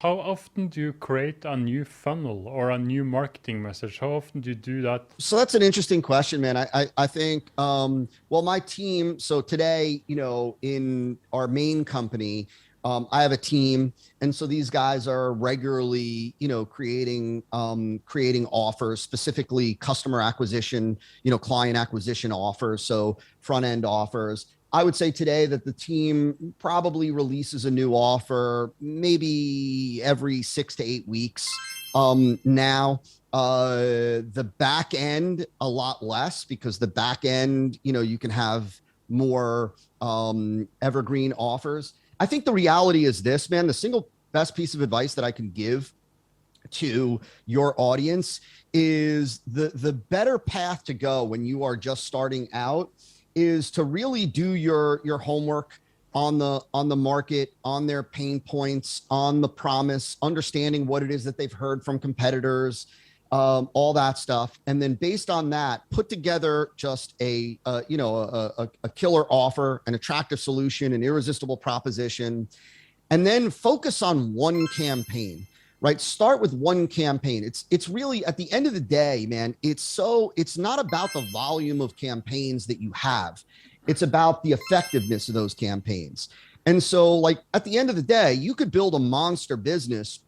How often do you create a new funnel or a new marketing message? How often do you do that? So that's an interesting question, man. I think, well, my team, so today, in our main company, I have a team. And so these guys are regularly, creating offers, specifically customer acquisition, client acquisition offers. So front end offers. I would say today that the team probably releases a new offer maybe every 6 to 8 weeks. Now, the back end a lot less, because the back end, you can have more evergreen offers. I think the reality is this, man. The single best piece of advice that I can give to your audience is the better path to go when you are just starting out is to really do your homework on the market, on their pain points, on the promise, understanding what it is that they've heard from competitors, all that stuff. And then based on that, put together just a killer offer, an attractive solution, an irresistible proposition, and then focus on one campaign, right? Start with one campaign. It's really, at the end of the day, man, it's not about the volume of campaigns that you have. It's about the effectiveness of those campaigns. And so, like, at the end of the day, you could build a monster business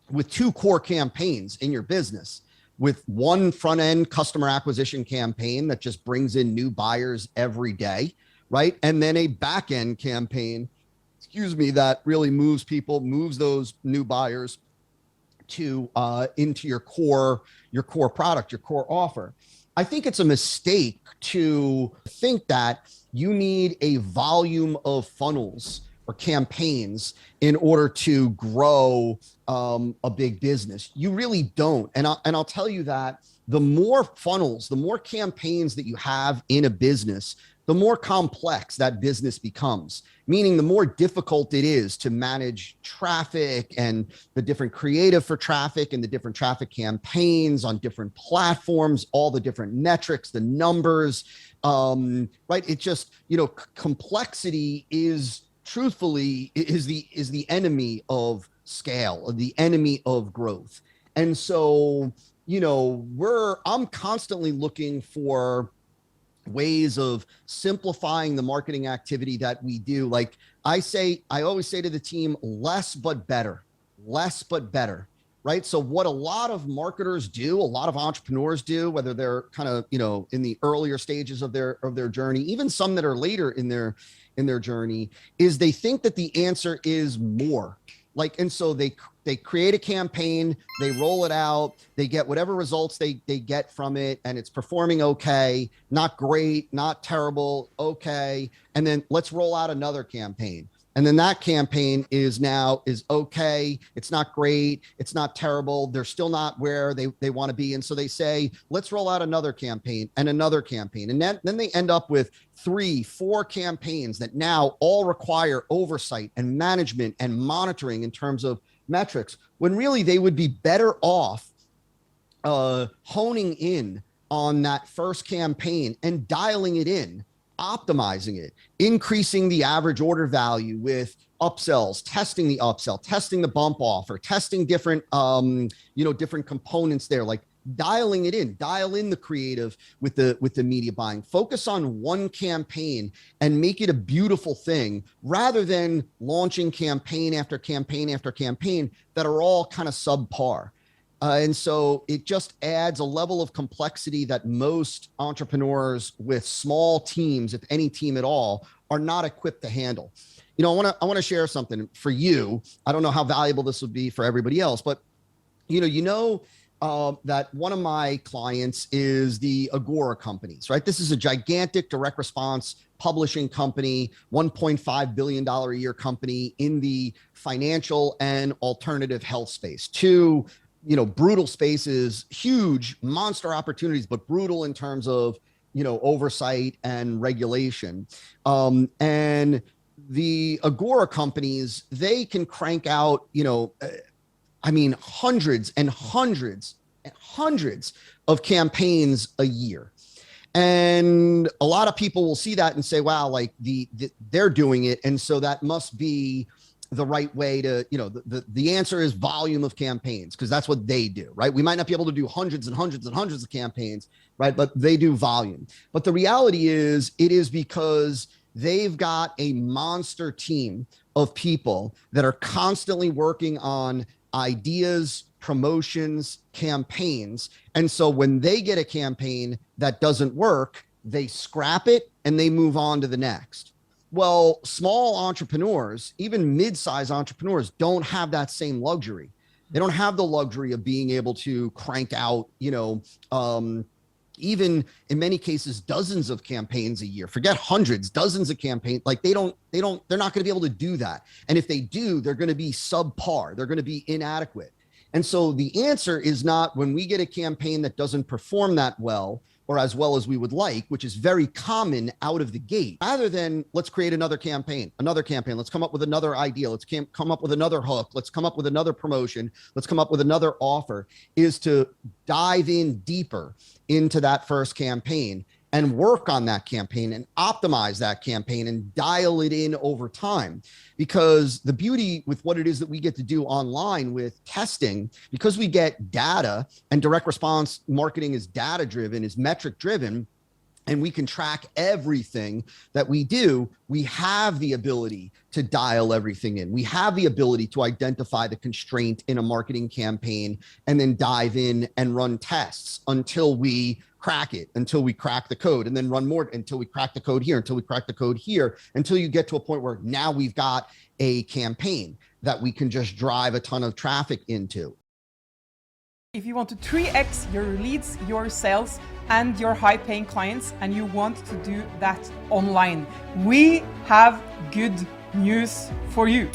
with two core campaigns in your business, with one front end customer acquisition campaign that just brings in new buyers every day, right? And then a back end campaign, that really moves those new buyers to into your core product, your core offer. I think it's a mistake to think that you need a volume of funnels or campaigns in order to grow a big business. You really don't. And I'll tell you that the more funnels, the more campaigns that you have in a business, the more complex that business becomes, meaning the more difficult it is to manage traffic and the different creative for traffic and the different traffic campaigns on different platforms, all the different metrics, the numbers, right? It just, complexity is truthfully is the enemy of scale, the enemy of growth. And so, I'm constantly looking for ways of simplifying the marketing activity that we do. Like I always say to the team, less but better, right? So what a lot of marketers do, a lot of entrepreneurs do, whether they're kind of, in the earlier stages of their journey, even some that are later in their journey, is they think that the answer is more. And so they create a campaign, they roll it out, they get whatever results they get from it, and it's performing okay, not great, not terrible, okay. And then let's roll out another campaign. And then that campaign is okay. It's not great. It's not terrible. They're still not where they want to be. And so they say, let's roll out another campaign and another campaign. And then they end up with 3-4 campaigns that now all require oversight and management and monitoring in terms of metrics, when really they would be better off honing in on that first campaign and dialing it in, optimizing it, increasing the average order value with upsells, testing the upsell, testing the bump offer, testing different, different components there, like dialing it in, dial in the creative with the media buying, focus on one campaign and make it a beautiful thing, rather than launching campaign after campaign after campaign that are all kind of subpar. And so it just adds a level of complexity that most entrepreneurs with small teams, if any team at all, are not equipped to handle. I want to share something for you. I don't know how valuable this would be for everybody else, but that one of my clients is the Agora companies, right? This is a gigantic direct response publishing company, $1.5 billion a year company in the financial and alternative health space. Two brutal spaces, huge monster opportunities, but brutal in terms of, oversight and regulation. And the Agora companies, they can crank out, hundreds and hundreds and hundreds of campaigns a year. And a lot of people will see that and say, wow, like they're doing it. And so that must be the right way to, the answer is volume of campaigns, because that's what they do, right? We might not be able to do hundreds and hundreds and hundreds of campaigns, right? But they do volume. But the reality is, it is because they've got a monster team of people that are constantly working on ideas, promotions, campaigns. And so when they get a campaign that doesn't work, they scrap it and they move on to the next. Well, small entrepreneurs, even mid-sized entrepreneurs, don't have that same luxury. They don't have the luxury of being able to crank out, even in many cases, dozens of campaigns a year. Forget hundreds, dozens of campaigns. Like they're not going to be able to do that. And if they do, they're going to be subpar. They're going to be inadequate. And so the answer is not when we get a campaign that doesn't perform that well or as well as we would like, which is very common out of the gate, rather than let's create another campaign. Let's come up with another idea. Let's come up with another hook. Let's come up with another promotion. Let's come up with another offer, is to dive in deeper into that first campaign and work on that campaign and optimize that campaign and dial it in over time. Because the beauty with what it is that we get to do online with testing, because we get data, and direct response marketing is data driven, is metric driven, and we can track everything that we do, we have the ability to dial everything in. We have the ability to identify the constraint in a marketing campaign and then dive in and run tests until we crack it, until we crack the code, and then run more until we crack the code here, until we crack the code here, until you get to a point where now we've got a campaign that we can just drive a ton of traffic into. If you want to 3x your leads, your sales, and your high-paying clients, and you want to do that online, we have good news for you.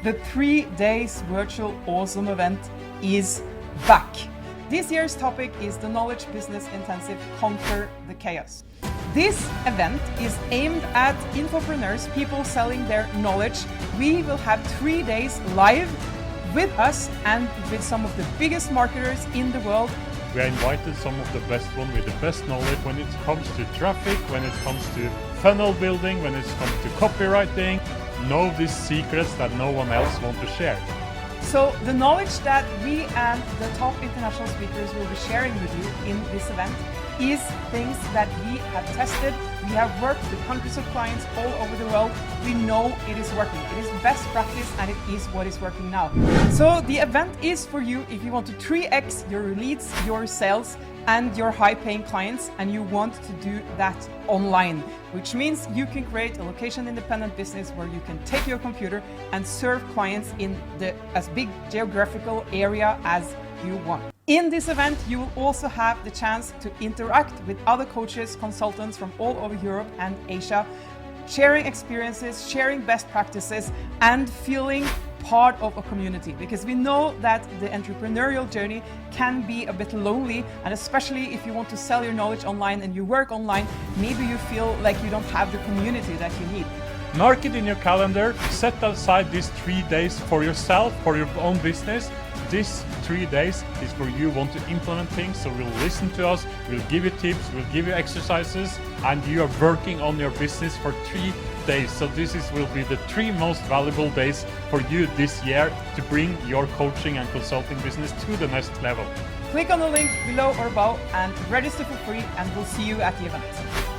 The 3 days virtual AweSM event is back. This year's topic is the Knowledge Business Intensive Conquer the Chaos. This event is aimed at infopreneurs, people selling their knowledge. We will have 3 days live with us and with some of the biggest marketers in the world. We invited some of the best ones with the best knowledge when it comes to traffic, when it comes to funnel building, when it comes to copywriting. Know these secrets that no one else wants to share. So the knowledge that we and the top international speakers will be sharing with you in this event is things that we have tested. We have worked with hundreds of clients all over the world. We know it is working. It is best practice and it is what is working now. So the event is for you if you want to 3x your leads, your sales, and your high-paying clients, and you want to do that online, which means you can create a location-independent business where you can take your computer and serve clients in as big geographical area as you want. In this event, you will also have the chance to interact with other coaches, consultants from all over Europe and Asia, sharing experiences, sharing best practices, and feeling part of a community, because we know that the entrepreneurial journey can be a bit lonely, and especially if you want to sell your knowledge online and you work online, maybe you feel like you don't have the community that you need. Mark it in your calendar, set aside these 3 days for yourself, for your own business. This 3 days is for you want to implement things, so we'll listen to us, we'll give you tips, we'll give you exercises, and you are working on your business for 3 days. So this will be the 3 most valuable days for you this year to bring your coaching and consulting business to the next level. Click on the link below or above and register for free, and we'll see you at the event.